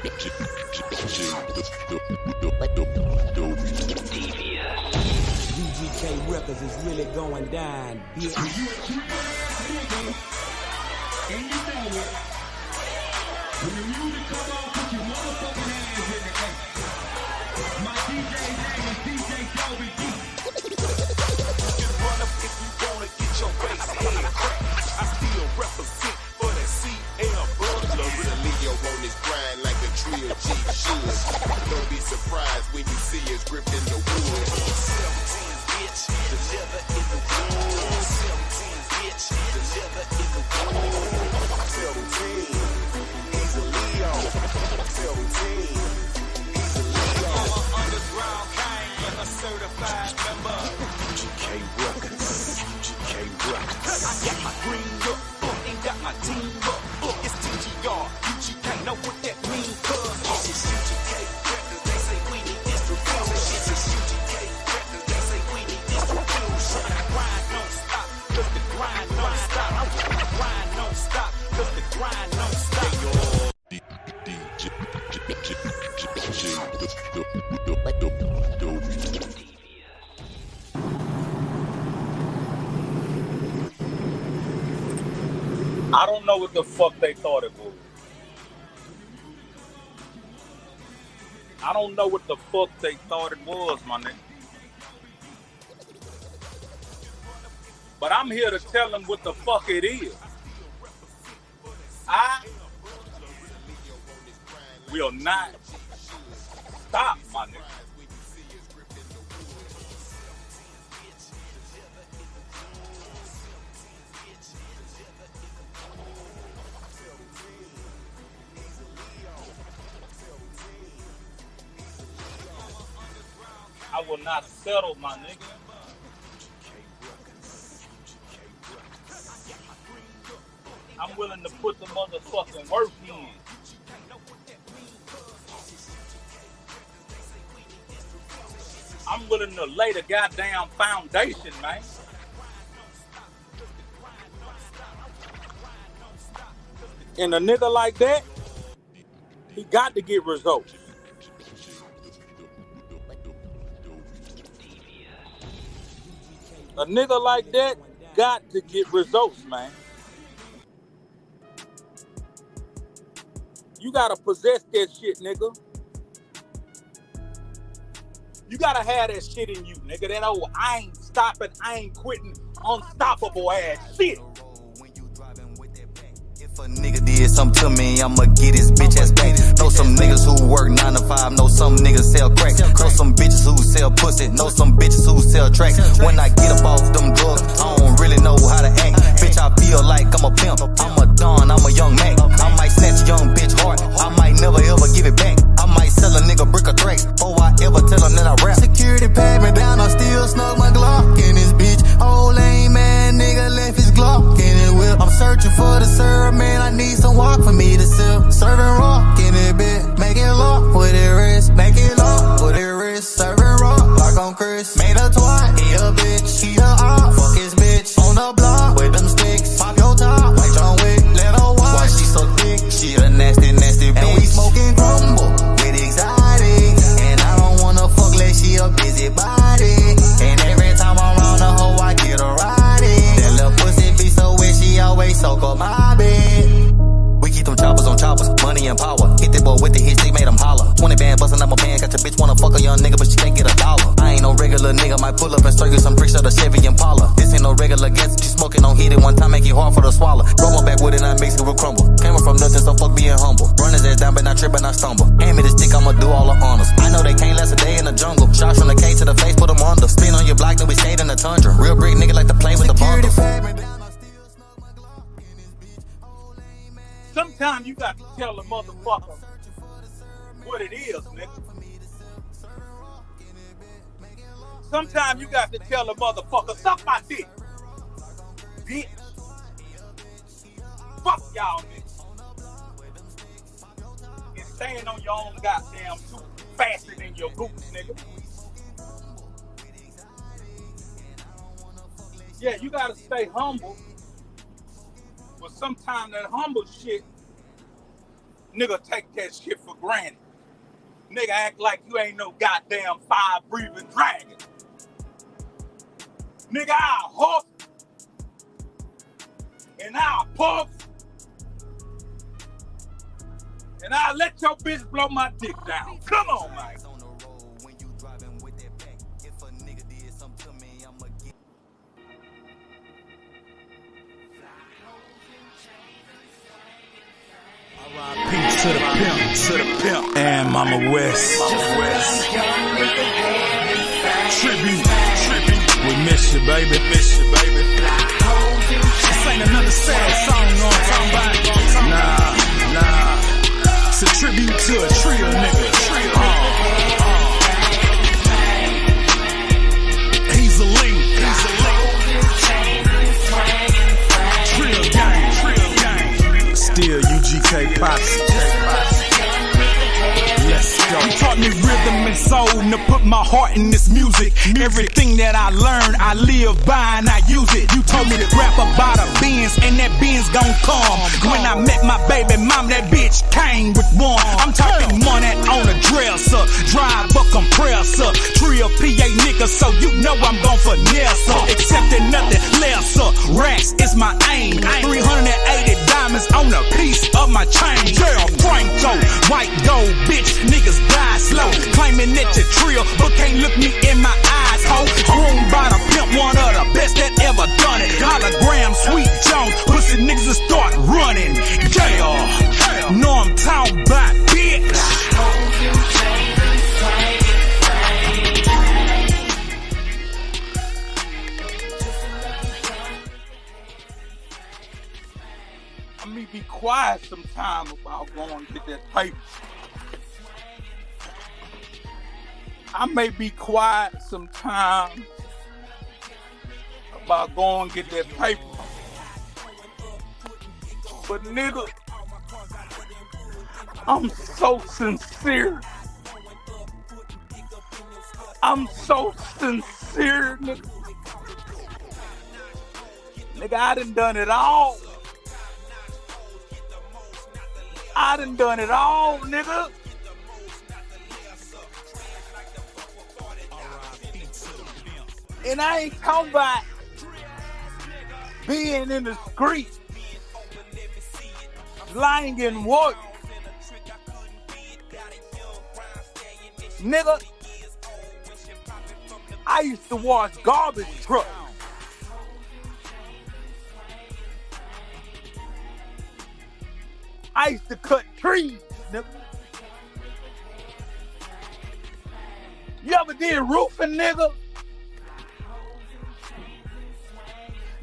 UGK Records is really going down, bitch. And you know it. When the music come on, put your motherfucking hands in the air. My DJ name is DJ Dolby D. You can run up if you wanna get your face head cracked. I still represent for that CL brother. Little Leo on his grind like a trio G should. Don't be surprised when you see us gripped in the wood. 17 bitch, deliver in the wood. 17 bitch, deliver in the wood. 17, he's a Leo. 17, he's a Leo. I'm an underground king and a certified member. UGK Records, UGK Records. I got my green up, ain't got my team up. It's TGR, UGK, know what that mean, cuz. This is UGK Records, they say we need distribution. This is UGK Records, they say we need distribution. The grind don't stop, cause the grind don't stop. The grind don't stop, cause the grind don't stop. I don't know what the fuck they thought it was. I don't know what the fuck they thought it was, my nigga. But I'm here to tell them what the fuck it is. I will not stop, my nigga. I will not settle, my nigga. I'm willing to put the motherfucking work in. I'm willing to lay the goddamn foundation, man. And a nigga like that, he got to get results. A nigga like that got to get results, man. You gotta possess that shit, nigga. You gotta have that shit in you, nigga. That old I ain't stopping, I ain't quitting, unstoppable ass shit. If a nigga did something to me, I'ma get his bitch ass back. Know some niggas who work 9 to 5, know some niggas sell crack. Know some bitches who sell pussy, know some bitches who sell tracks. When I get up off them drugs, I don't really know how to act. Bitch, I feel like I'm a pimp, I'm a don, I'm a young Mac. I might snatch a young bitch heart, I might never ever give it back. I might sell a nigga brick of tracks, before I ever tell him that I rap. Security pat me down, I still snug my Glock in this bitch. Old lame man, nigga left his Glock in it whip. I'm searching for the syrup, man, I need some walk for me to sip. Serving rock in it bit, make it lock with it wrist. Make it lock with it wrist, serving rock like on Chris. Made a twat, he a bitch, he a op. Fuck his bitch, on the block with them sticks. Pop your top, like John Wick, let her watch. Why she so thick? She a nasty, nasty bitch. And we smoking crumble with exotic. And I don't wanna fuck like she a busy body. And every time I'm around the hoe, I get her riding. That little pussy be so wet, she always soak up my bed. We keep them choppers on choppers, money and power. Hit that boy with the hits, they made him holler. 20 band bustin' up my band, got your bitch wanna fuck a young nigga, but she can't get a dollar. I ain't no regular nigga, might pull up and stir you some bricks of the Chevy Impala. This ain't no regular gas, you smoking, don't hit it one time, make it hard for the swallow. Roll my back with it, I mix it with crumble. Came up from nothing, so fuck being humble. Run his ass down, but not trip and not stumble. Hand me the stick, I'ma do all the honors. I know they can't last a day in the jungle. Shots from the K to the face, put them under. Spin on your block, then we skate in the tundra. Real brick nigga like to play with the bundles. Sometimes you got to tell the motherfucker what it is, nigga. Sometimes you got to tell the motherfucker, suck my dick, bitch. Fuck y'all, nigga. And stand on your own goddamn two faster than your boots, nigga. Yeah, you gotta stay humble. But sometimes that humble shit Nigga, take that shit for granted. Nigga, act like you ain't no goddamn fire-breathing dragon. Nigga, I'll huff and I'll puff and I'll let your bitch blow my dick down. Come on, man. Peace to the pimp, and Mama West. Tribute. We miss you, baby. This ain't another sad song, you know what I'm talking about? Nah. It's a tribute to a trio nigga. He's a link. Trio gang. Still UGK posse. Let's go. You taught me rhythm and soul to put my heart in this music. Everything that I learned, I live by and I use it. You told me to rap about a Benz and that Benz gon' come. When I met my baby mom, that bitch came with one. I'm talking money on a dresser, drive a compressor, trio PA nigga, so you know I'm gon' finesse her. Accepting nothing lesser, racks is my aim. 380 diamonds on a piece of my chain. Yeah, Franco, white gold, bitch, niggas die slow. Claiming that you trill, but can't look me in my eyes, ho. Groomed by the pimp, one of the best that ever done it. Hologram, Sweet Jones, pussy niggas will start running. Yeah, know I'm talking about, bitch. I may be quiet sometime about going to get that paper. I may be quiet sometime about going to get that paper. But nigga, I'm so sincere. I'm so sincere, nigga. Nigga, I done it all. I done it all, nigga. And I ain't talking about being in the street, lying in work. Nigga, I used to wash garbage trucks. I used to cut trees, nigga. You ever did roofing, nigga?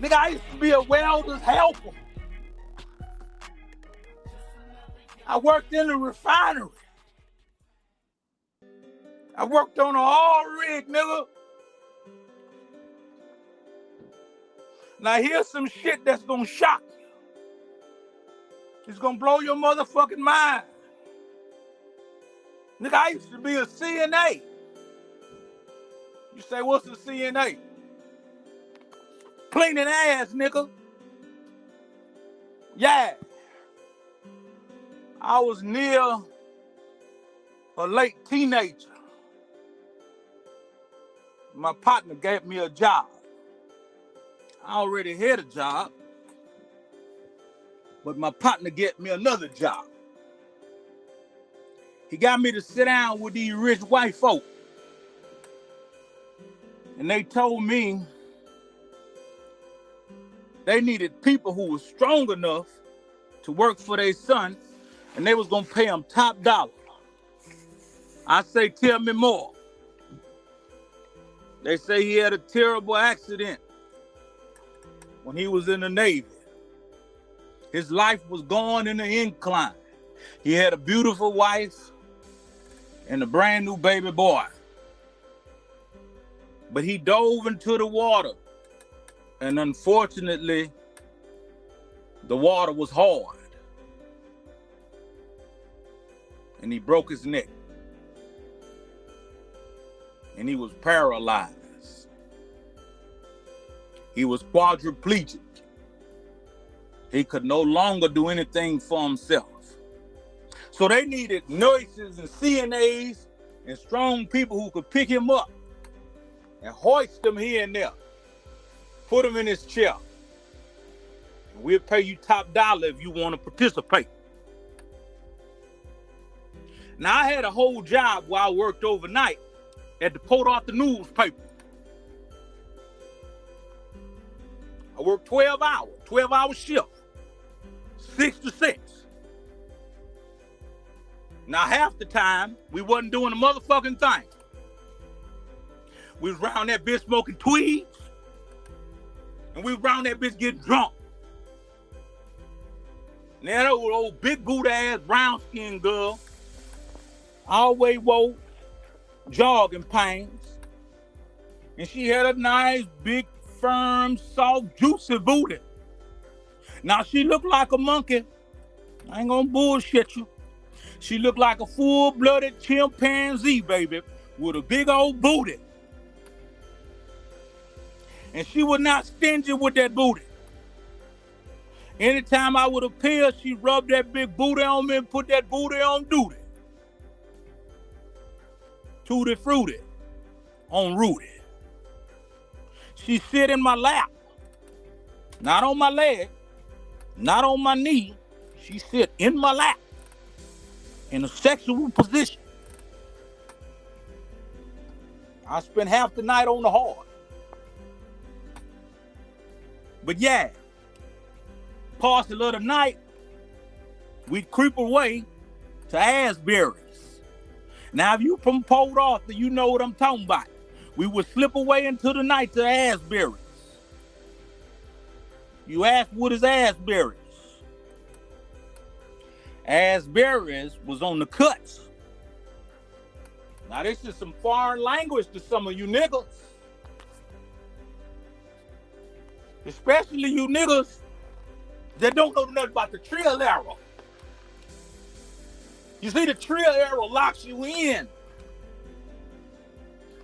Nigga, I used to be a welder's helper. I worked in the refinery. I worked on an oil rig, nigga. Now here's some shit that's gonna shock you. It's gonna blow your motherfucking mind. Nigga, I used to be a CNA. You say, what's a CNA? Cleaning ass, nigga. Yeah. I was near a late teenager. My partner gave me a job. I already had a job, but my partner gave me another job. He got me to sit down with these rich white folk. And they told me they needed people who were strong enough to work for their son, and they was gonna pay him top dollar. I say, tell me more. They say he had a terrible accident when he was in the Navy. His life was going in the incline. He had a beautiful wife and a brand new baby boy. But he dove into the water, and unfortunately, the water was hard, and he broke his neck, and he was paralyzed. He was quadriplegic. He could no longer do anything for himself. So they needed nurses and CNAs and strong people who could pick him up and hoist him here and there. Put him in his chair. We'll pay you top dollar if you want to participate. Now, I had a whole job where I worked overnight at the Port Arthur newspaper. I worked 12-hour shift, 6 to 6. Now, half the time, we wasn't doing a motherfucking thing. We was around that bitch smoking tweeds, and we was around that bitch getting drunk. And that old big boot ass brown skinned girl always wore jogging pants, and she had a nice, big, firm, soft, juicy booty. Now, she looked like a monkey. I ain't gonna bullshit you. She looked like a full-blooded chimpanzee, baby, with a big old booty. And she was not stingy with that booty. Anytime I would appear, she rubbed that big booty on me and put that booty on duty. Tutti frutti on Rudy. She sit in my lap, not on my leg, not on my knee. She sit in my lap in a sexual position. I spent half the night on the hard. But yeah, parcel of the night, we'd creep away to Asbury's. Now, if you from Port Arthur, you know what I'm talking about. We would slip away into the night to Asbury's. You ask, what is Asbury's? Asbury's was on the cuts. Now, this is some foreign language to some of you niggas. Especially you niggas that don't know nothing about the Trill era. You see, the Trill era locks you in.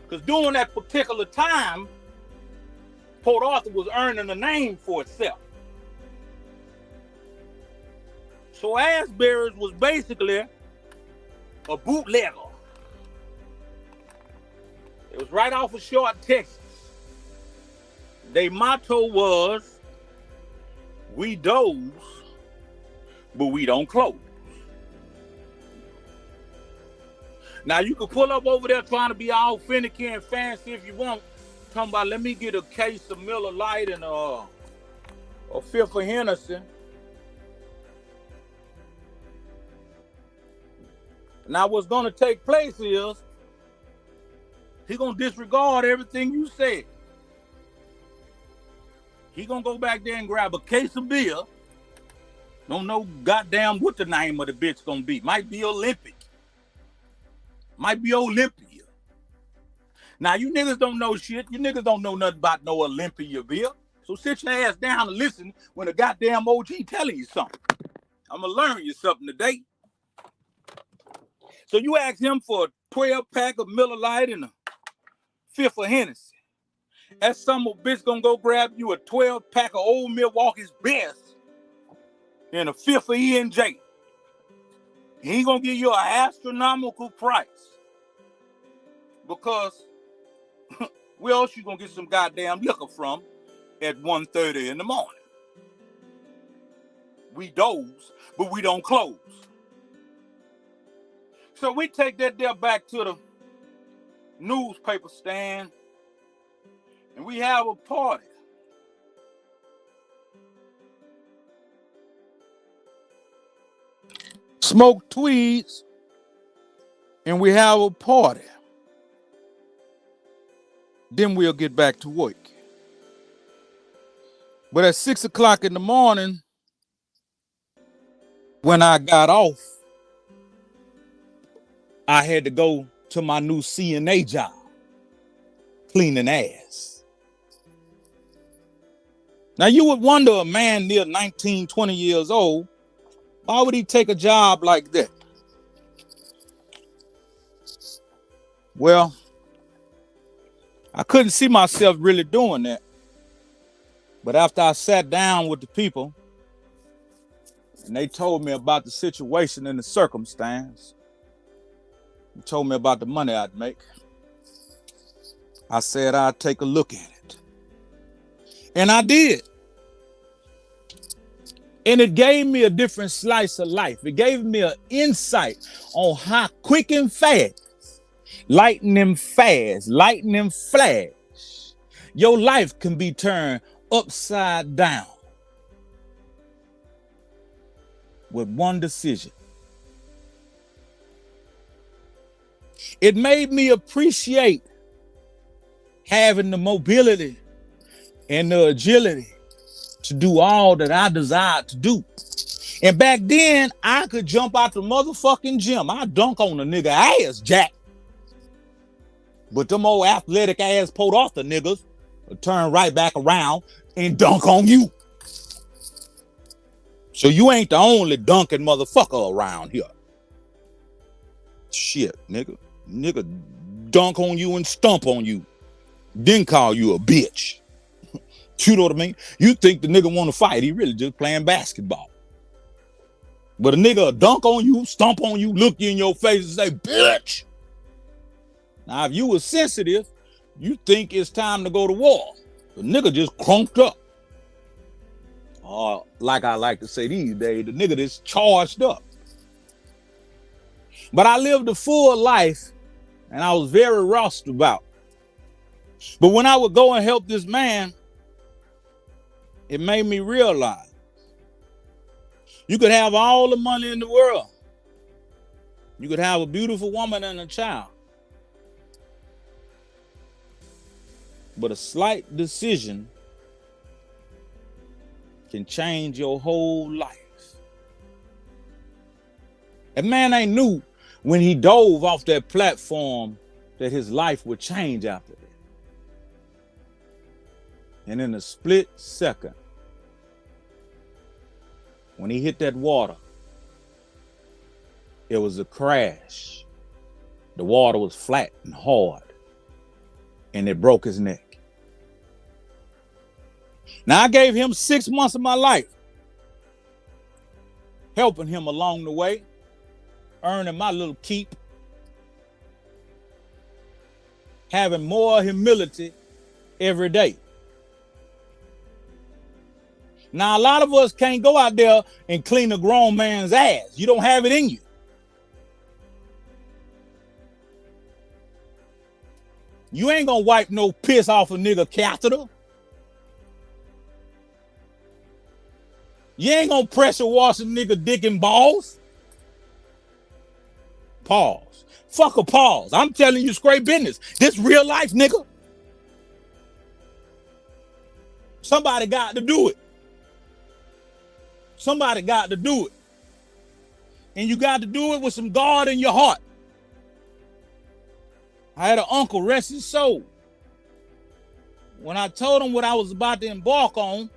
Because during that particular time, Port Arthur was earning a name for itself. So Asbury's was basically a bootlegger. It was right off of Short, Texas. Their motto was, we doze, but we don't close. Now, you can pull up over there trying to be all finicky and fancy if you want. Talking about, let me get a case of Miller Lite and a fifth of Hennessy. Now, what's going to take place is he's going to disregard everything you said. He going to go back there and grab a case of beer. Don't know goddamn what the name of the bitch going to be. Might be Olympic. Might be Olympia. Now, you niggas don't know shit. You niggas don't know nothing about no Olympia beer. So sit your ass down and listen when a goddamn OG telling you something. I'm going to learn you something today. So you ask him for a 12-pack of Miller Lite and a fifth of Hennessy. That some bitch gonna go grab you a 12-pack of Old Milwaukee's Best and a fifth of E&J. He gonna give you an astronomical price. Because where else you gonna get some goddamn liquor from at 1:30 in the morning? We doze, but we don't close. So we take that there back to the newspaper stand and we have a party. Smoke tweeds and we have a party. Then we'll get back to work. But at 6 o'clock in the morning, when I got off, I had to go to my new CNA job, cleaning ass. Now, you would wonder, a man near 19, 20 years old, why would he take a job like that? Well, I couldn't see myself really doing that. But after I sat down with the people, and they told me about the situation and the circumstance. They told me about the money I'd make. I said I'd take a look at it. And I did. And it gave me a different slice of life. It gave me an insight on how quick and fast, lightning flash, your life can be turned upside down with one decision. It made me appreciate having the mobility and the agility to do all that I desired to do. And back then, I could jump out the motherfucking gym. I dunk on a nigga ass, Jack. But them old athletic ass Port Arthur niggas will turn right back around and dunk on you. So you ain't the only dunking motherfucker around here. Shit, nigga. Nigga dunk on you and stump on you. Then call you a bitch. You know what I mean? You think the nigga want to fight. He really just playing basketball. But a nigga dunk on you, stomp on you, look you in your face and say, bitch. Now, if you was sensitive, you think it's time to go to war. The nigga just crunked up. Or like I like to say these days, the nigga just charged up. But I lived a full life and I was very roughed about. But when I would go and help this man, it made me realize you could have all the money in the world. You could have a beautiful woman and a child. But a slight decision can change your whole life. That man ain't knew when he dove off that platform that his life would change after that. And in a split second, when he hit that water, it was a crash. The water was flat and hard, and it broke his neck. Now, I gave him 6 months of my life, helping him along the way, earning my little keep, having more humility every day. Now, a lot of us can't go out there and clean a grown man's ass. You don't have it in you. You ain't gonna wipe no piss off a nigga catheter. You ain't gonna pressure wash a nigga dick and balls. Pause. Fuck a pause. I'm telling you straight business. This real life, nigga. Somebody got to do it. Somebody got to do it. And you got to do it with some God in your heart. I had an uncle, rest his soul. When I told him what I was about to embark on,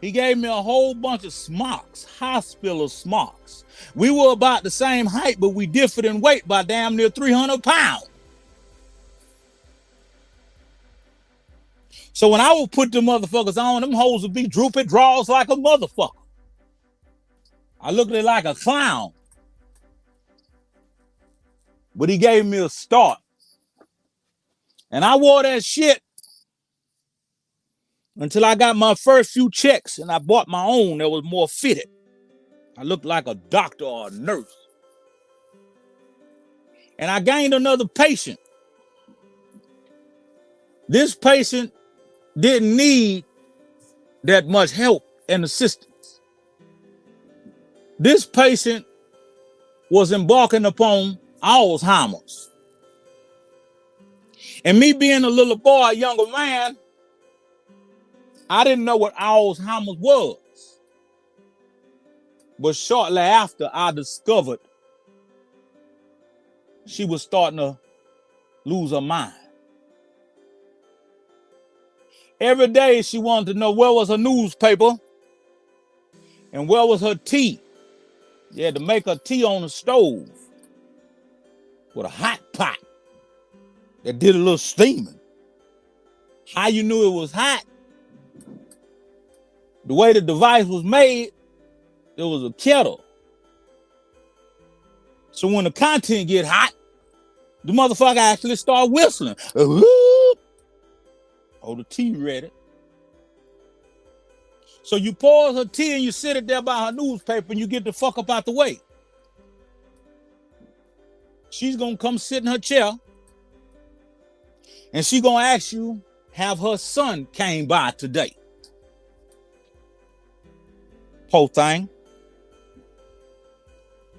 he gave me a whole bunch of smocks, hospital smocks. We were about the same height, but we differed in weight by damn near 300 pounds. So when I would put the motherfuckers on, them hoes would be drooping draws like a motherfucker. I looked at it like a clown. But he gave me a start. And I wore that shit until I got my first few checks and I bought my own that was more fitted. I looked like a doctor or a nurse. And I gained another patient. This patient didn't need that much help and assistance. This patient was embarking upon Alzheimer's. And me being a little boy, a younger man, I didn't know what Alzheimer's was. But shortly after, I discovered she was starting to lose her mind. Every day she wanted to know where was her newspaper and where was her tea. You had to make her tea on the stove with a hot pot that did a little steaming. How you knew it was hot? The way the device was made, was a kettle. So when the content get hot, the motherfucker actually start whistling. Oh, the tea ready. So you pour her tea and you sit it there by her newspaper and you get the fuck up out the way. She's gonna come sit in her chair and she gonna ask you, have her son came by today? Poor thing.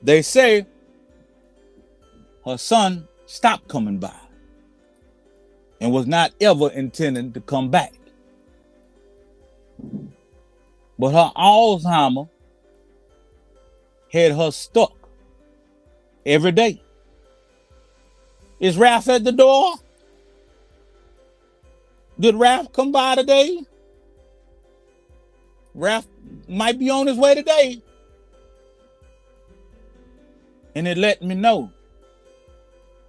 They say her son stopped coming by and was not ever intending to come back. But her Alzheimer had her stuck every day. Is Ralph at the door? Did Ralph come by today? Ralph might be on his way today. And it let me know.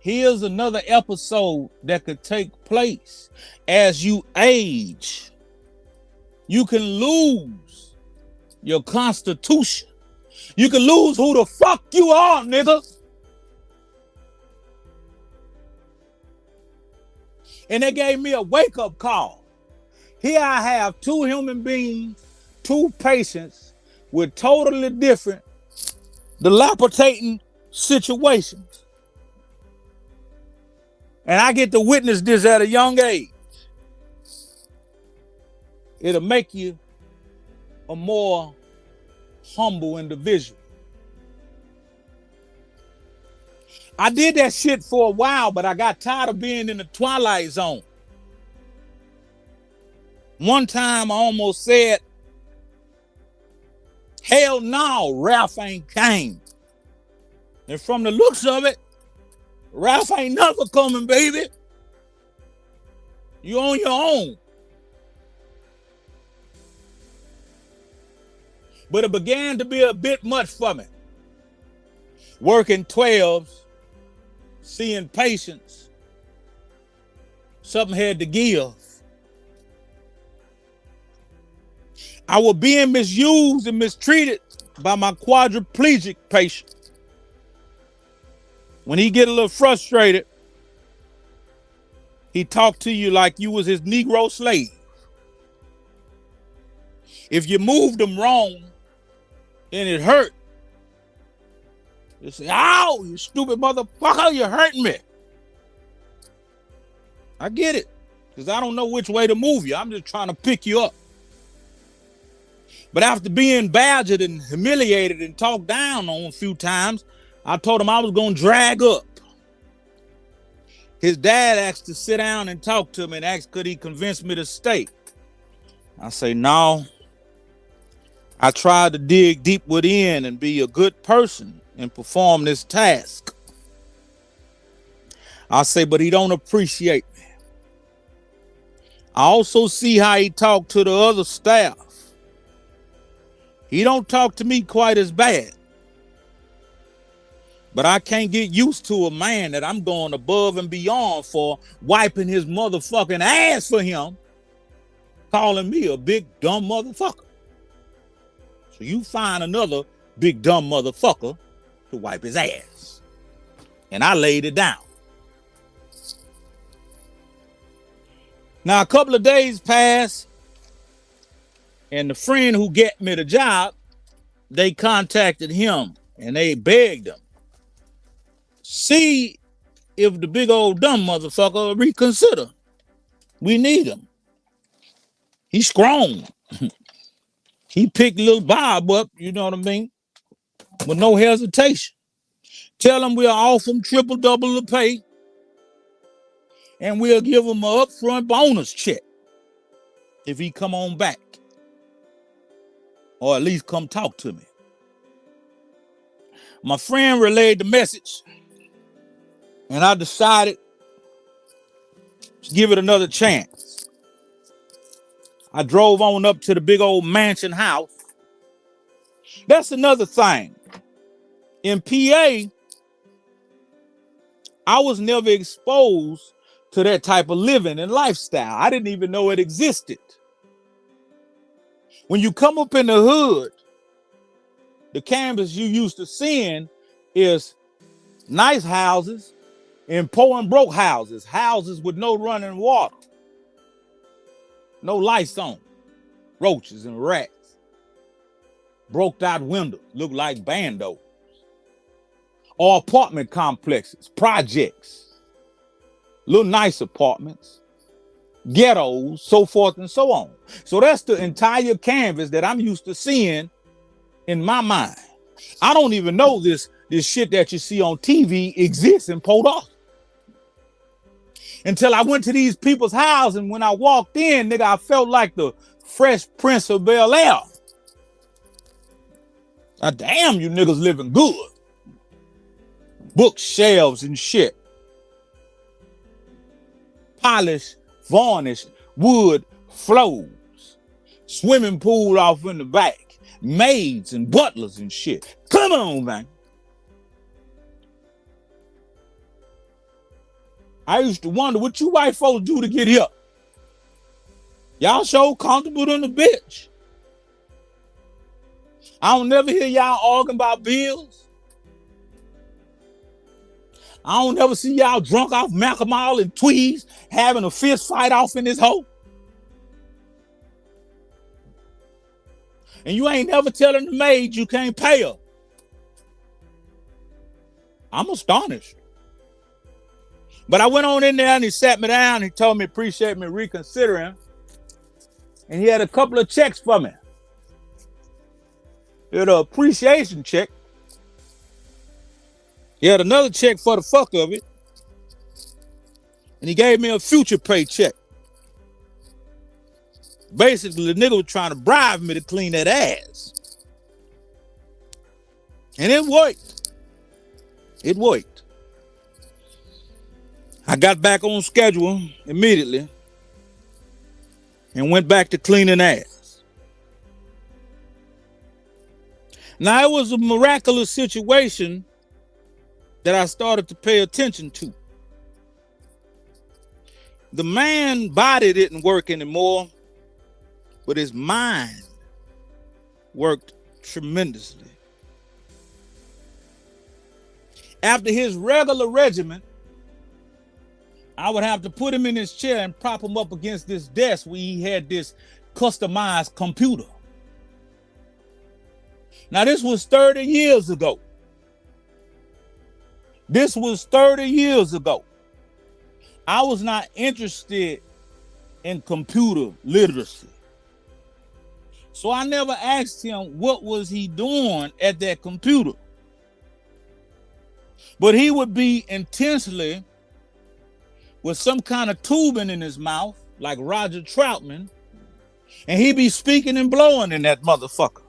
Here's another episode that could take place as you age. You can lose your constitution. You can lose who the fuck you are, nigga. And they gave me a wake-up call. Here I have two human beings, two patients with totally different, dilapidating situations. And I get to witness this at a young age. It'll make you a more humble individual. I did that shit for a while, but I got tired of being in the twilight zone. One time I almost said, hell no, Ralph ain't came. And from the looks of it, Ralph ain't never coming, baby. You on your own. But it began to be a bit much for me. Working 12s, seeing patients, something had to give. I was being misused and mistreated by my quadriplegic patient. When he get a little frustrated, he talk to you like you was his Negro slave. If you moved him wrong and it hurt, you say, ow, you stupid motherfucker, you hurting me. I get it, because I don't know which way to move you. I'm just trying to pick you up. But after being badgered and humiliated and talked down on a few times, I told him I was going to drag up. His dad asked to sit down and talk to me and asked, could he convince me to stay? I say, no. I tried to dig deep within and be a good person and perform this task. I say, but he don't appreciate me. I also see how he talked to the other staff. He don't talk to me quite as bad. But I can't get used to a man that I'm going above and beyond for, wiping his motherfucking ass for him, calling me a big dumb motherfucker. So you find another big dumb motherfucker to wipe his ass. And I laid it down. Now a couple of days passed, and the friend who got me the job, they contacted him and they begged him, see if the big old dumb motherfucker will reconsider. We need him. He's strong. He picked little Bob up, you know what I mean, with no hesitation. Tell him we'll offer him triple double the pay, and we'll give him an upfront bonus check if he come on back, or at least come talk to me. My friend relayed the message, and I decided to give it another chance. I drove on up to the big old mansion house. That's another thing. In PA, I was never exposed to that type of living and lifestyle. I didn't even know it existed. When you come up in the hood, The canvas you used to seeing is nice houses and poor and broke houses, houses with no running water, no lights on, roaches and rats, broke out windows, look like bandos, or apartment complexes, projects, little nice apartments, ghettos, so forth and so on. So that's the entire canvas that I'm used to seeing in my mind. I don't even know this shit that you see on TV exists in Port Arthur. Until I went to these people's house, and when I walked in, nigga, I felt like the Fresh Prince of Bel-Air. Now, damn, you niggas living good. Bookshelves and shit. Polished, varnished, wood floors. Swimming pool off in the back. Maids and butlers and shit. Come on, man. I used to wonder what you white folks do to get here. Y'all so comfortable in the bitch. I don't never hear y'all arguing about bills. I don't never see y'all drunk off Macklemore and Tweeds having a fist fight off in this hole. And you ain't never telling the maid you can't pay her. I'm astonished. But I went on in there and he sat me down. He told me appreciate me reconsidering. And he had a couple of checks for me. He had an appreciation check. He had another check for the fuck of it. And he gave me a future pay check. Basically, the nigga was trying to bribe me to clean that ass. And it worked. It worked. I got back on schedule immediately and went back to cleaning ass. Now, it was a miraculous situation that I started to pay attention to. The man's body didn't work anymore, but his mind worked tremendously. After his regular regimen, I would have to put him in his chair and prop him up against this desk where he had this customized computer. Now, this was 30 years ago. This was 30 years ago. I was not interested in computer literacy. So I never asked him what was he doing at that computer. But he would be intensely with some kind of tubing in his mouth, like Roger Troutman, and he'd be speaking and blowing in that motherfucker.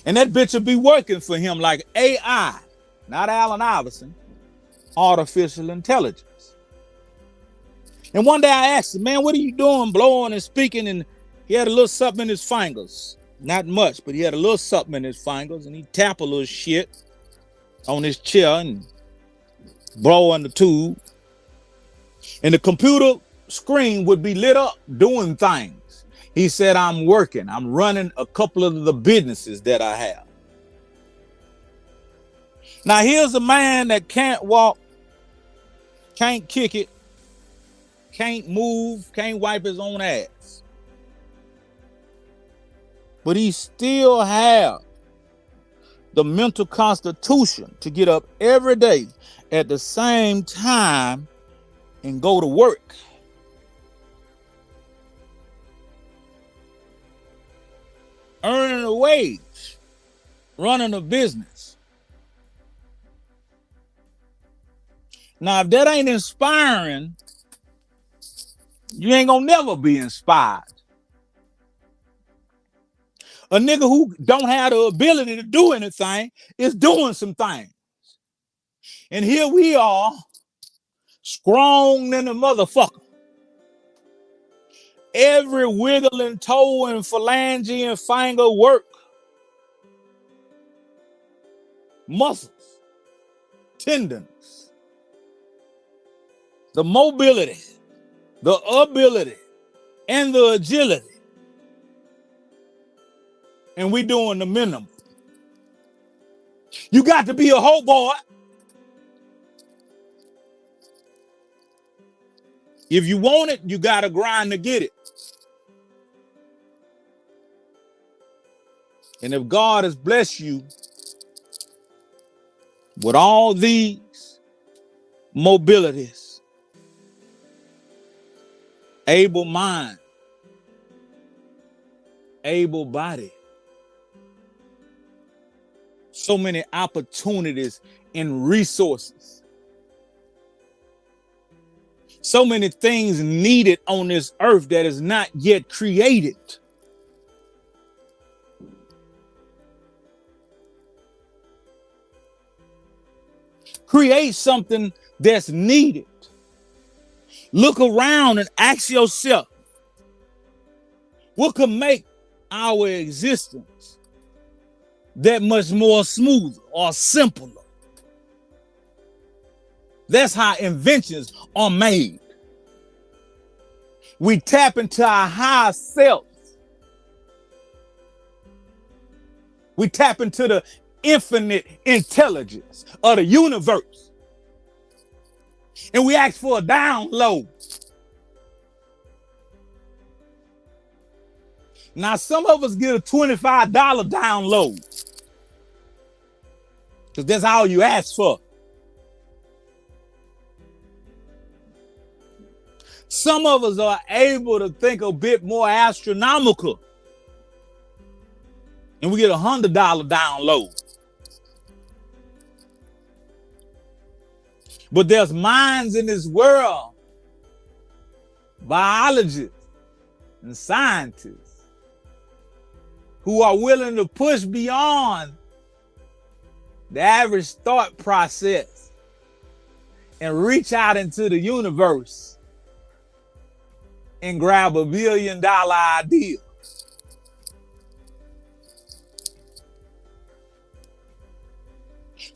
And that bitch would be working for him like AI, not Allen Iverson, artificial intelligence. And one day I asked him, man, what are you doing blowing and speaking? And he had a little something in his fingers. Not much, but he had a little something in his fingers, and he'd tap a little shit on his chair and blow on the tube. And the computer screen would be lit up doing things. He said, I'm working. I'm running a couple of the businesses that I have. Now, here's a man that can't walk, can't kick it, can't move, can't wipe his own ass. But he still has the mental constitution to get up every day at the same time and go to work. Earning a wage, running a business. Now, if that ain't inspiring, you ain't gonna never be inspired. A nigga who don't have the ability to do anything is doing some things. And here we are, strong than a motherfucker. Every wiggling toe and phalange and finger work. Muscles, tendons, the mobility, the ability, and the agility. and we doing the minimum. You got to be a hoe boy. If you want it, you got to grind to get it. And if God has blessed you with all these mobilities, able mind, able body, so many opportunities and resources, so many things needed on this earth that is not yet created. Create something that's needed. Look around and ask yourself, what could make our existence that much more smooth or simpler? That's how inventions are made. We tap into our higher self. We tap into the infinite intelligence of the universe. And we ask for a download. Now, some of us get a $25 download because that's all you ask for. Some of us are able to think a bit more astronomical, and we get a $100 download. But there's minds in this world, biologists and scientists, who are willing to push beyond the average thought process and reach out into the universe and grab $1 billion idea.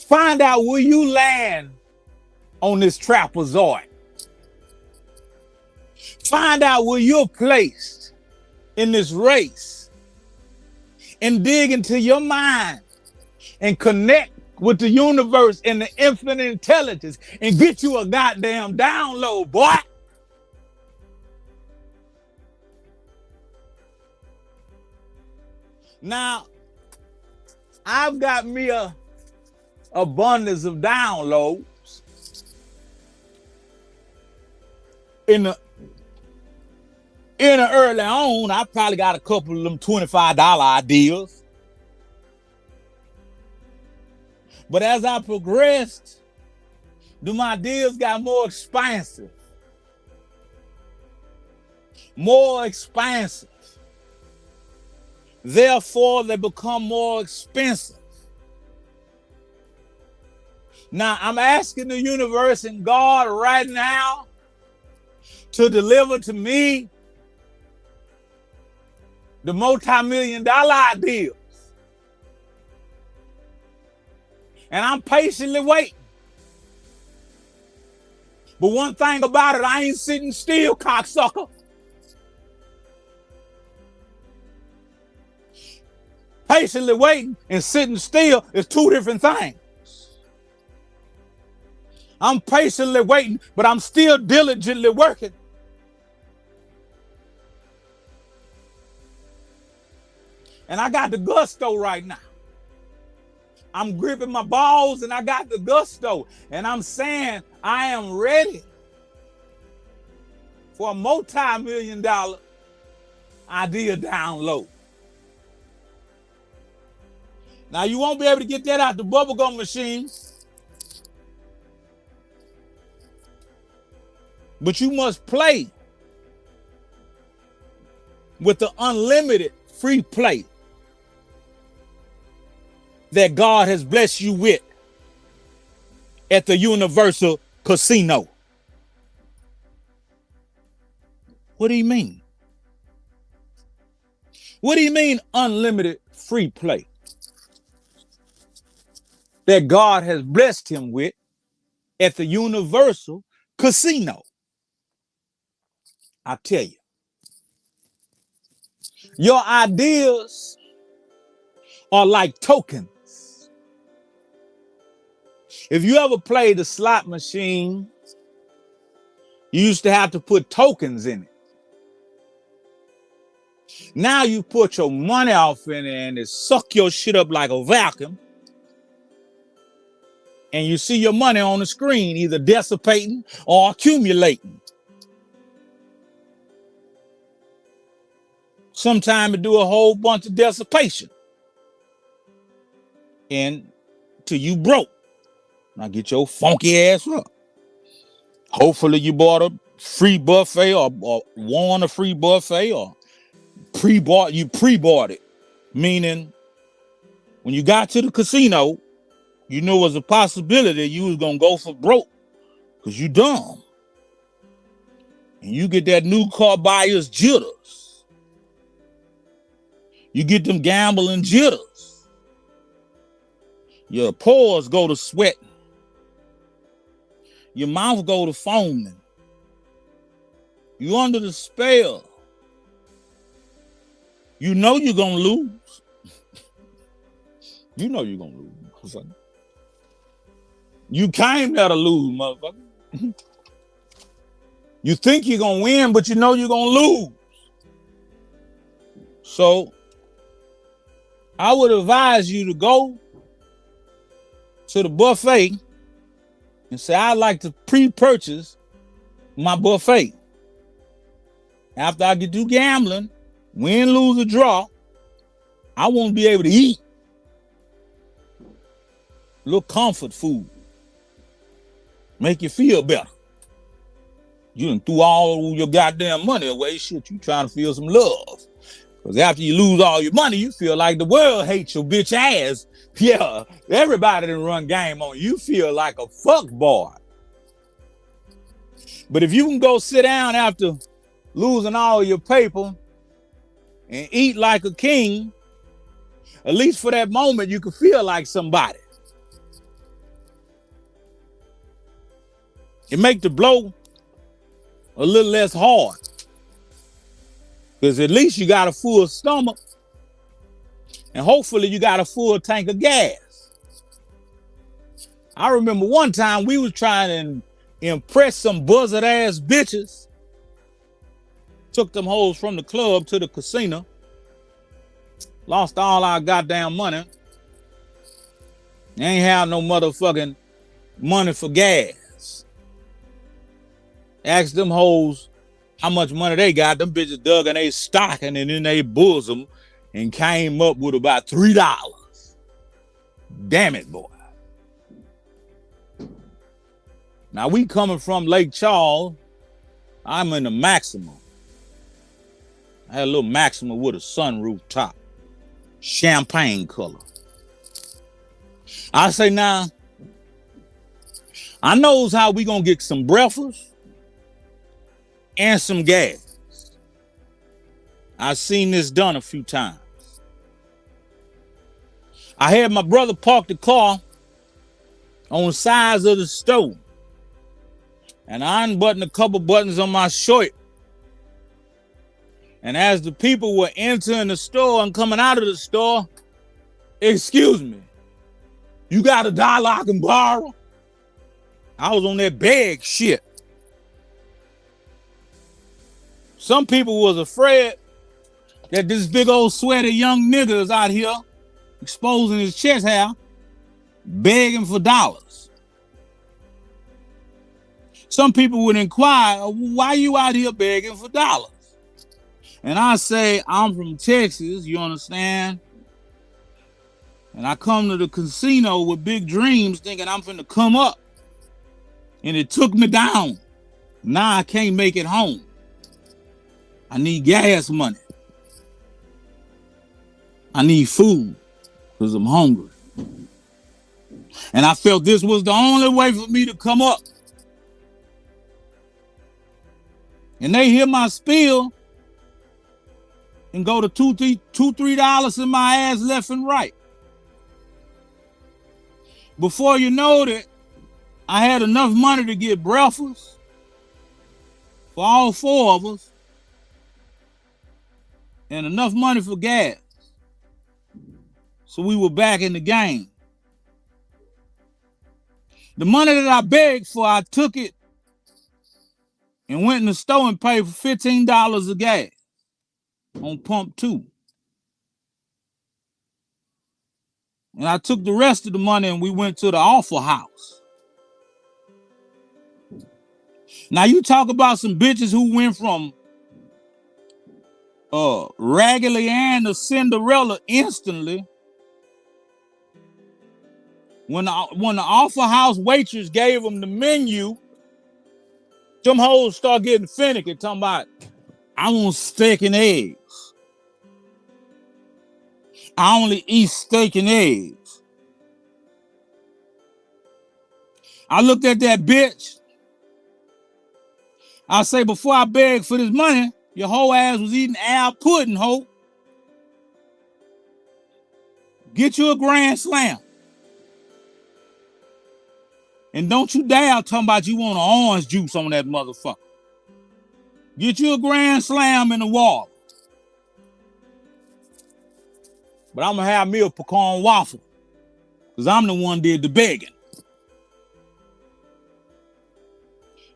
Find out where you land on this trapezoid. Find out where you're placed in this race and dig into your mind and connect with the universe and the infinite intelligence and get you a goddamn download, boy. Now, I've got me a abundance of downloads in the early on. I probably got a couple of them $25 ideas. But as I progressed, my ideas got more expansive. More expansive. Therefore, they become more expensive. Now, I'm asking the universe and God right now to deliver to me the multi-million-dollar ideas. And I'm patiently waiting. But one thing about it, I ain't sitting still, cocksucker. Patiently waiting and sitting still is two different things. I'm patiently waiting, but I'm still diligently working. And I got the gusto right now. I'm gripping my balls and I got the gusto. And I'm saying I am ready for a multi-million-dollar idea download. Now, you won't be able to get that out the bubblegum machine, but you must play with the unlimited free play that God has blessed you with at the Universal Casino. What do you mean? What do you mean unlimited free play that God has blessed him with at the Universal Casino? I tell you, your ideas are like tokens. If you ever played the slot machine, you used to have to put tokens in it. Now you put your money off in it and it suck your shit up like a vacuum. And you see your money on the screen either dissipating or accumulating. Sometimes it do a whole bunch of dissipation. And till you broke. Now get your funky ass up. Hopefully you bought a free buffet or won a free buffet or pre-bought it. Meaning when you got to the casino, you knew it was a possibility you was gonna go for broke because you dumb. And you get that new car buyer's jitters. You get them gambling jitters. Your pores go to sweating. Your mouth go to foaming. You under the spell. You know you're gonna lose. You know you're gonna lose, motherfucker. You came there to lose, motherfucker. You think you're gonna win, but you know you're gonna lose. So I would advise you to go to the buffet and say, I'd like to pre-purchase my buffet. After I get through gambling, win, lose, or draw, I want to be able to eat. A little comfort food. Make you feel better. You done threw all your goddamn money away. Shit, you trying to feel some love. Because after you lose all your money, you feel like the world hates your bitch ass. Yeah, everybody done run game on you. You feel like a fuck boy. But if you can go sit down after losing all your paper and eat like a king, at least for that moment, you can feel like somebody. It make the blow a little less hard. Because at least you got a full stomach. And hopefully you got a full tank of gas. I remember one time we was trying to impress some buzzard ass bitches. Took them hoes from the club to the casino. Lost all our goddamn money. Ain't have no motherfucking money for gas. Asked them hoes how much money they got. Them bitches dug in their stocking and in their bosom and came up with about $3. Damn it, boy. Now we coming from Lake Charles. I'm in the Maxima. I had a little Maxima with a sunroof top. Champagne color. I say now, I knows how we gonna get some breakfast and some gas. I've seen this done a few times. I had my brother park the car on the sides of the stove. And I unbuttoned a couple buttons on my shirt. And as the people were entering the store and coming out of the store, excuse me, you got $1 I can borrow? I was on that bag shit. Some people was afraid that this big old sweaty young nigga is out here exposing his chest hair, begging for dollars. Some people would inquire, why you out here begging for dollars? And I say, I'm from Texas, you understand? And I come to the casino with big dreams thinking I'm finna come up. And it took me down. Now I can't make it home. I need gas money. I need food because I'm hungry. And I felt this was the only way for me to come up. And they hear my spiel and go to $2-3 in my ass left and right. Before you know it, I had enough money to get breakfast for all four of us and enough money for gas. So we were back in the game. The money that I begged for, I took it and went in the store and paid for $15 a gas on pump 2. And I took the rest of the money and we went to the Waffle House. Now you talk about some bitches who went from Raggedy Ann to Cinderella instantly. When the Waffle House waitress gave them the menu, them hoes start getting finicky, talking about, I want steak and eggs. I only eat steak and eggs. I looked at that bitch. I say, before I beg for this money, your whole ass was eating Al pudding, ho. Get you a Grand Slam. And don't you dare talking about you want an orange juice on that motherfucker. Get you a Grand Slam in the wall. But I'm going to have me a pecan waffle. Because I'm the one did the begging.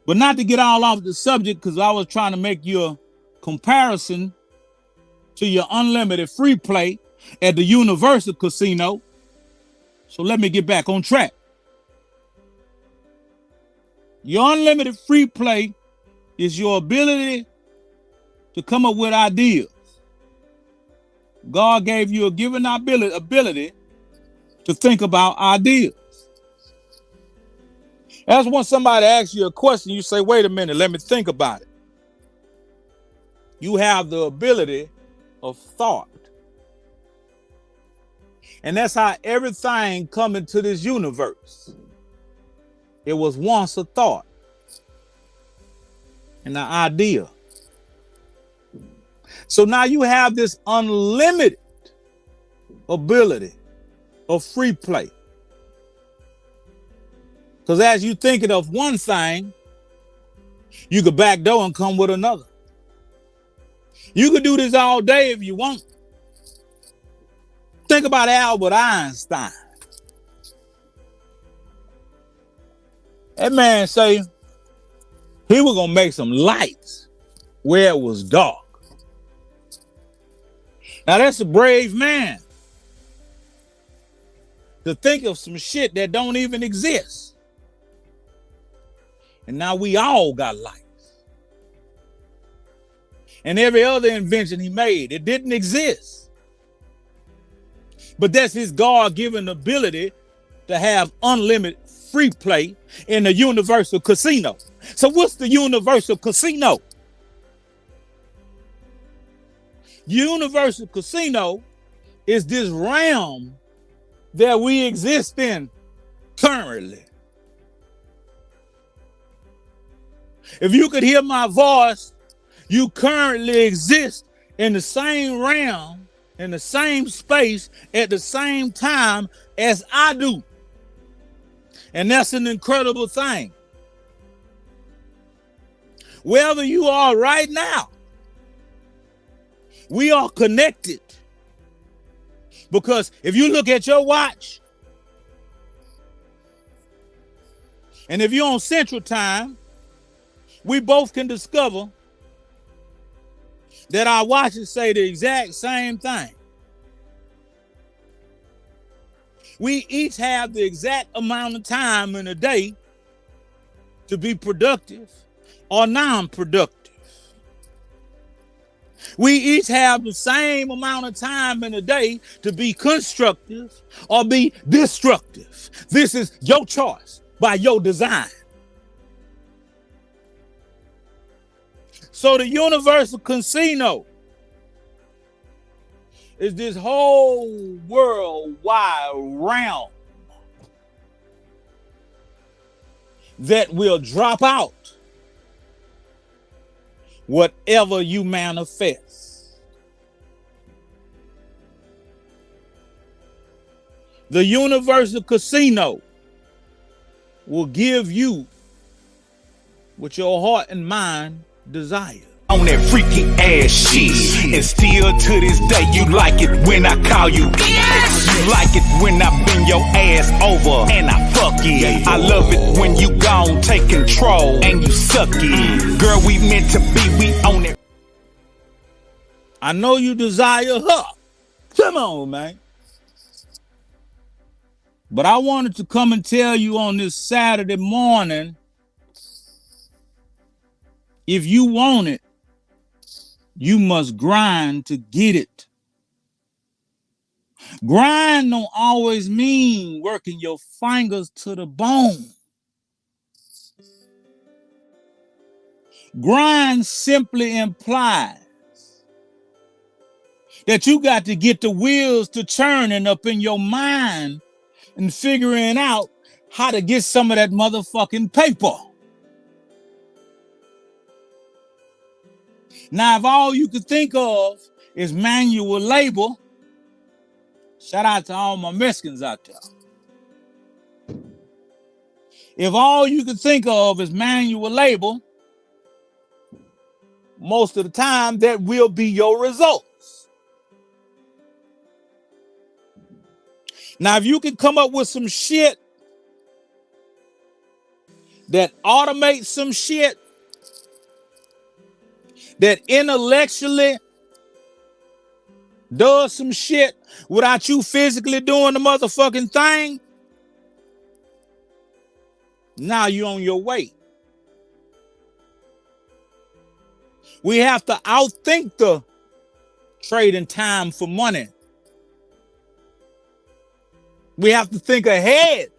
But not to get all off the subject, because I was trying to make you a comparison to your unlimited free play at the Universal Casino. So let me get back on track. Your unlimited free play is your ability to come up with ideas. God gave you a given ability to think about ideas. That's when somebody asks you a question, you say, wait a minute, let me think about it. You have the ability of thought. And that's how everything come into this universe. It was once a thought and an idea. So now you have this unlimited ability of free play. Because as you thinking of one thing, you could backdoor and come with another. You could do this all day if you want. Think about Albert Einstein. That man say he was going to make some lights where it was dark. Now that's a brave man to think of some shit that don't even exist. And now we all got lights. And every other invention he made, it didn't exist. But that's his God-given ability to have unlimited free play in the Universal Casino. So what's the Universal Casino? Universal Casino is this realm that we exist in currently. If you could hear my voice, you currently exist in the same realm, in the same space, at the same time as I do. And that's an incredible thing. Wherever you are right now, we are connected. Because if you look at your watch, and if you're on Central Time, we both can discover that our watches say the exact same thing. We each have the exact amount of time in a day to be productive or non-productive. We each have the same amount of time in a day to be constructive or be destructive. This is your choice by your design. So the Universal Casino is this whole worldwide realm that will drop out whatever you manifest. The Universal Casino will give you what your heart and mind desire. On that freaky ass shit. And still to this day, you like it when I call you bitch. You like it when I bend your ass over and I fuck it. I love it when you gon' take control and you suck it. Girl, we meant to be, we own it. I know you desire her. Come on, man. But I wanted to come and tell you on this Saturday morning, if you want it, you must grind to get it. Grind don't always mean working your fingers to the bone. Grind simply implies that you got to get the wheels to churning up in your mind and figuring out how to get some of that motherfucking paper. Now, if all you could think of is manual labor, shout out to all my Mexicans out there. If all you could think of is manual labor, most of the time that will be your results. Now, if you can come up with some shit that automates some shit, that intellectually does some shit without you physically doing the motherfucking thing, now you're on your way. We have to outthink the trading time for money. We have to think ahead.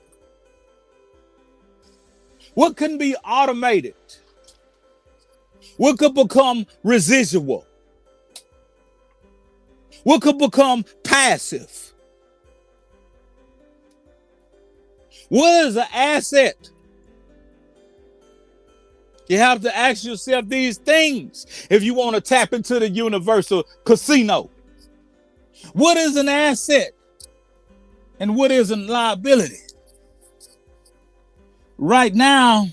What can be automated? What could become residual? What could become passive? What is an asset? You have to ask yourself these things if you want to tap into the universal casino. What is an asset? And what is a liability? Right now,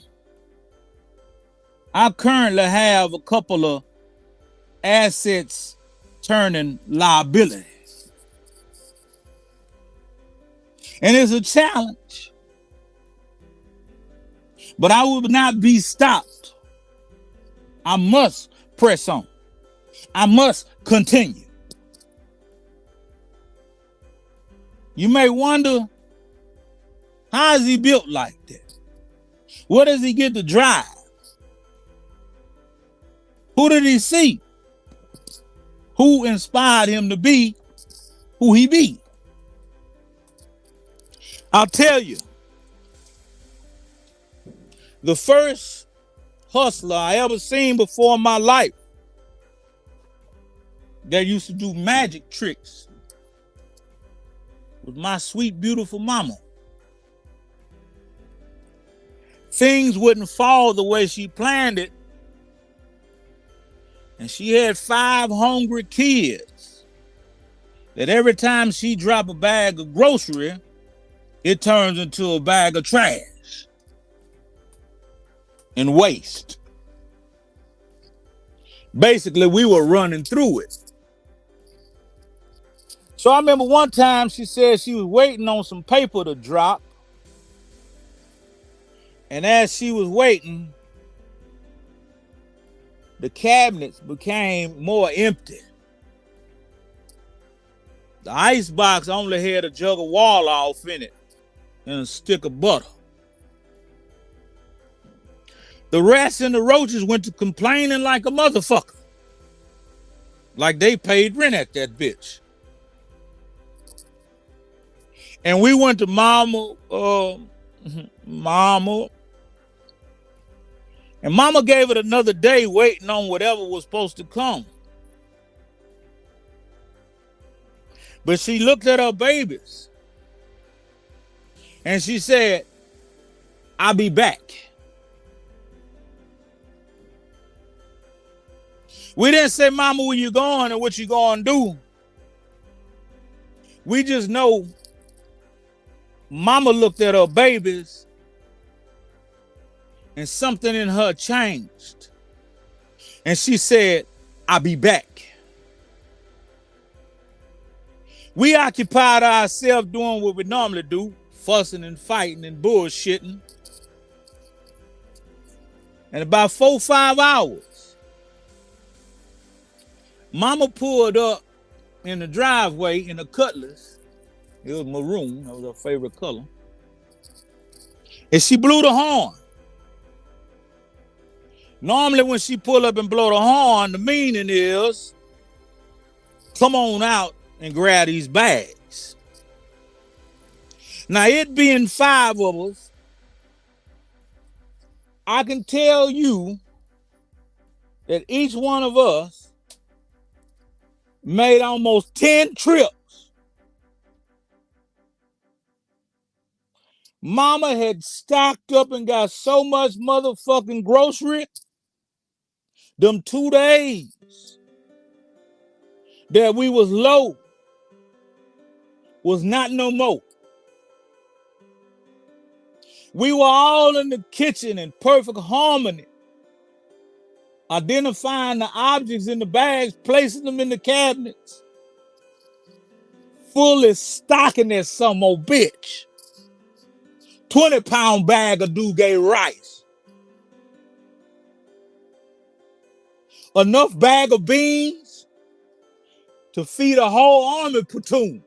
I currently have a couple of assets turning liabilities. And it's a challenge. But I will not be stopped. I must press on. I must continue. You may wonder, how is he built like that? Where does he get the drive? Who did he see? Who inspired him to be who he be? I'll tell you, the first hustler I ever seen before in my life that used to do magic tricks was my sweet, beautiful mama. Things wouldn't fall the way she planned it. And she had 5 hungry kids that every time she drop a bag of grocery, it turns into a bag of trash and waste. Basically, we were running through it. So I remember one time she said she was waiting on some paper to drop. And as she was waiting, the cabinets became more empty. The icebox only had a jug of Wall-Off in it and a stick of butter. The rats and the roaches went to complaining like a motherfucker. Like they paid rent at that bitch. And we went to Mama. And Mama gave it another day waiting on whatever was supposed to come. But she looked at her babies and she said, I'll be back. We didn't say, Mama, where you going and what you going to do. We just know Mama looked at her babies and something in her changed. And she said, I'll be back. We occupied ourselves doing what we normally do, fussing and fighting and bullshitting. And about 4 or 5 hours, Mama pulled up in the driveway in a Cutlass. It was maroon. That was her favorite color. And she blew the horn. Normally when she pull up and blow the horn, the meaning is, come on out and grab these bags. Now, it being 5 of us, I can tell you that each one of us made almost 10 trips. Mama had stocked up and got so much motherfucking grocery them 2 days that we was low was not no more. We were all in the kitchen in perfect harmony, identifying the objects in the bags, placing them in the cabinets, fully stocking that some old bitch. 20-pound bag of Dugay rice. Enough bag of beans to feed a whole army platoon.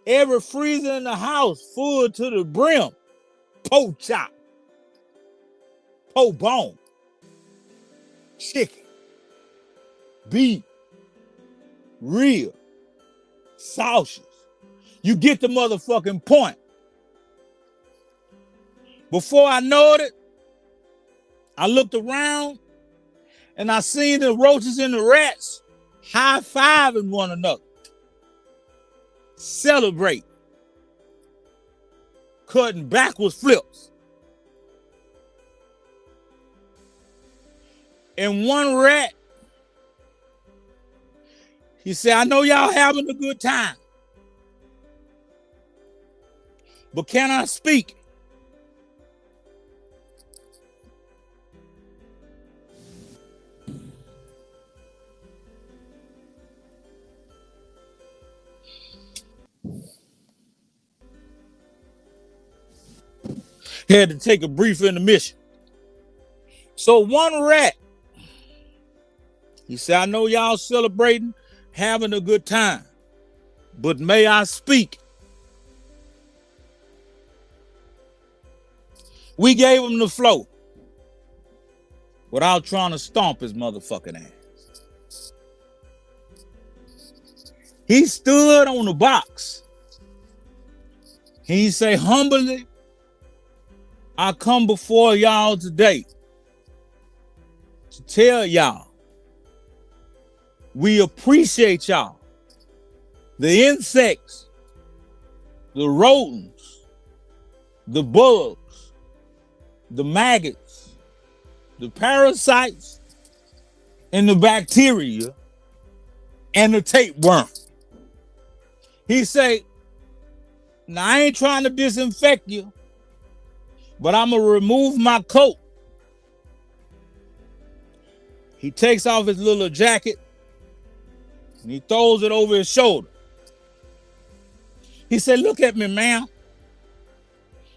Every freezer in the house full to the brim. Pork chop, pork bone, chicken, beef, rib, sausage. You get the motherfucking point. Before I know it, I looked around and I seen the roaches and the rats high-fiving one another. Celebrate. Cutting backwards flips. And one rat, he said, I know y'all having a good time, but can I speak? Had to take a brief intermission. So one rat, he said, I know y'all celebrating, having a good time, but may I speak? We gave him the floor without trying to stomp his motherfucking ass. He stood on the box. He said, humbly, I come before y'all today to tell y'all we appreciate y'all. The insects, the rodents, the bugs, the maggots, the parasites, and the bacteria, and the tapeworm. He say, now I ain't trying to disinfect you, but I'm gonna remove my coat. He takes off his little jacket and he throws it over his shoulder. He said, look at me, man.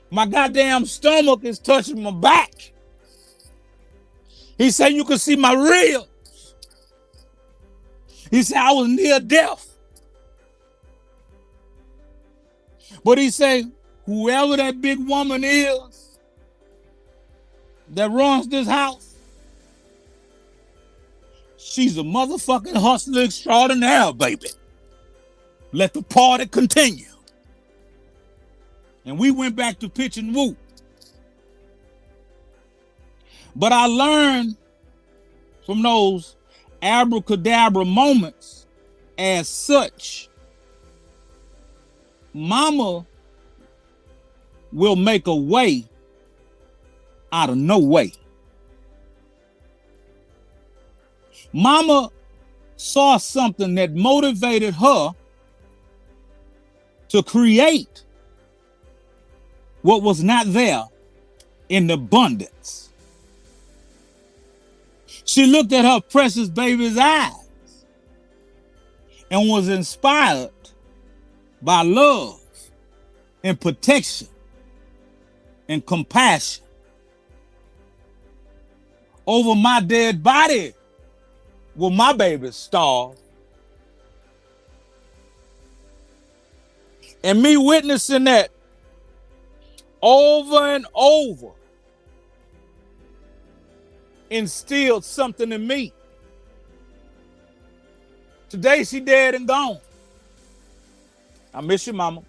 My goddamn stomach is touching my back. He said, you can see my ribs. He said, I was near death. But he said, whoever that big woman is that runs this house, she's a motherfucking hustler extraordinaire, baby. Let the party continue. And we went back to pitch and whoop. But I learned from those abracadabra moments as such, Mama will make a way out of no way. Mama saw something that motivated her to create what was not there in abundance. She looked at her precious baby's eyes and was inspired by love and protection and compassion over my dead body. Will my baby starve? And me witnessing that over and over instilled something in me. Today she dead and gone. I miss you, mama.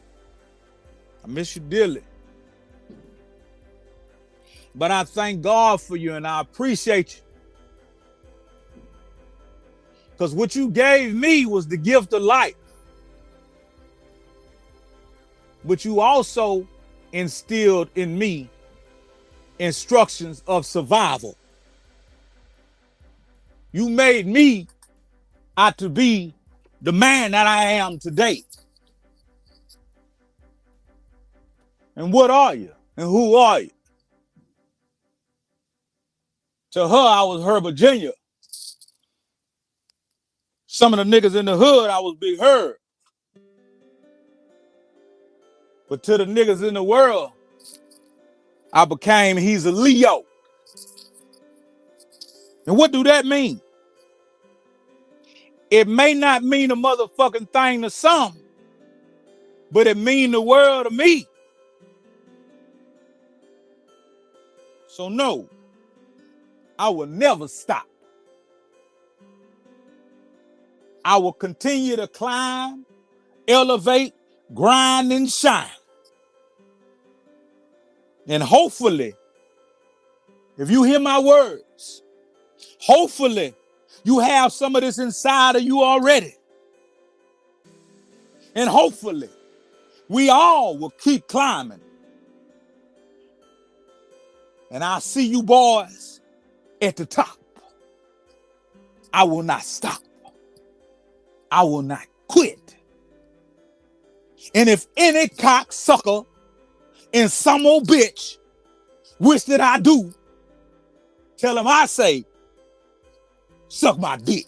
I miss you dearly. But I thank God for you and I appreciate you. Because what you gave me was the gift of life. But you also instilled in me instructions of survival. You made me out to be the man that I am today. And what are you? And who are you? To her, I was Herbert Jr. Some of the niggas in the hood, I was Big Herb. But to the niggas in the world, I became He's a Leo. And what do that mean? It may not mean a motherfucking thing to some, but it mean the world to me. So no, I will never stop. I will continue to climb, elevate, grind, and shine. And hopefully, if you hear my words, hopefully you have some of this inside of you already. And hopefully we all will keep climbing. And I'll see you boys at the top. I will not stop. I will not quit. And if any cocksucker and some old bitch wish that I do, tell him I say, suck my dick.